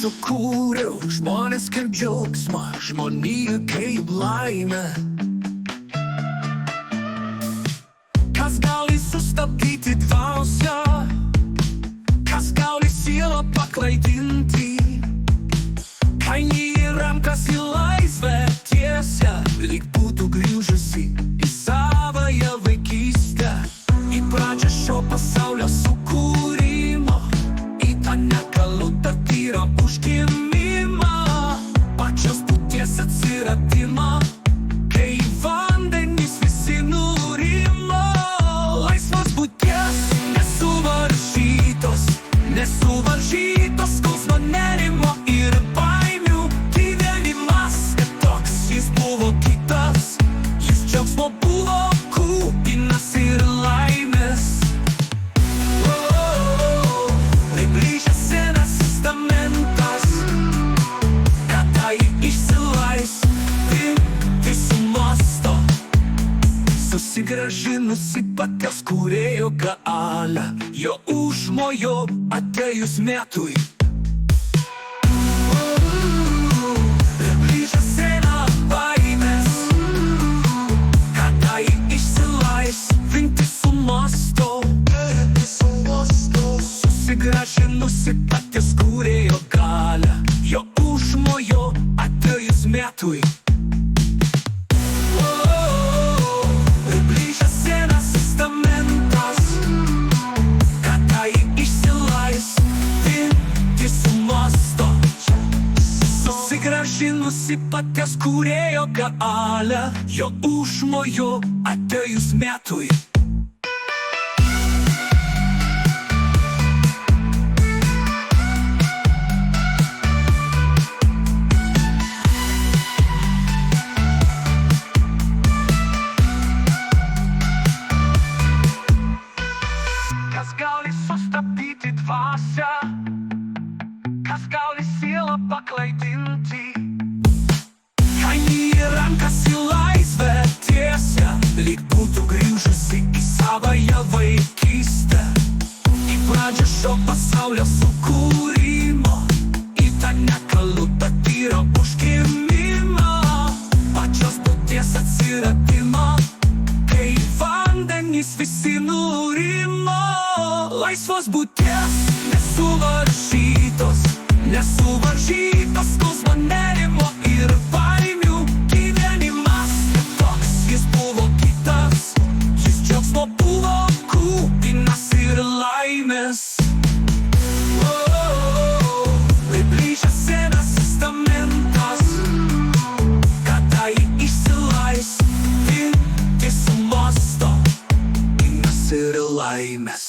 sukūriau žmonės kaip džiaugsmą, žmoniją kaip laimę. Kas gali sustabdyti dvasią, kas gali sielą paklaidinti, kai į rankas į laisvę tiesia, lyg būtų grįžusi į savąją vaikystę, į pradžią šio pasaulio sukūrimo, į tą nekalų tyrą užgimimą, pačios būties atsiradimą, kai į vandenys visi nurimo. Laisvos būties nesuvaržytos, nesuvaržytos skausmo, nerimo ir baimių gyvenimas, kad toks jis buvo kitas, jis džiaugsmo buvo kupinas ir laimės. Tai grįžęs senas testamentas, kada jį išsilaisvinti sumąsto, susigrąžinusi paties kūrėjo galią, jo užmojo atėjus metui. Grįžęs sena baimės, kada jį išsilaisvinti sumąsto, susigrąžinusi paties kūrėjo galią, jo užmojo atėjus metui. Susigrąžinusi paties kūrėjo galią, jo užmojo atėjus metui. Kas gali sustabdyti dvasią, kas gali sielą paklaidinti, kai į rankas į laisvę tiesia, lyg būtų grįžusi į savąją vaikystę, į pradžią šio pasaulio sukūrimo, į tą nekalų tyrą užgimimą, pačios būties atsiradimą, kai į vandenys visi nurimo. Laisvos būties nesuvaržytos, nesuvaržytos skausmo, nerimo ir baimių gyvenimas, kad toks jis buvo kitas, jis džiaugsmo buvo kupinas ir laimės. Tai grįžęs senas testamentas, kada jį išsilaisvinti sumąsto, vynas ir laimės.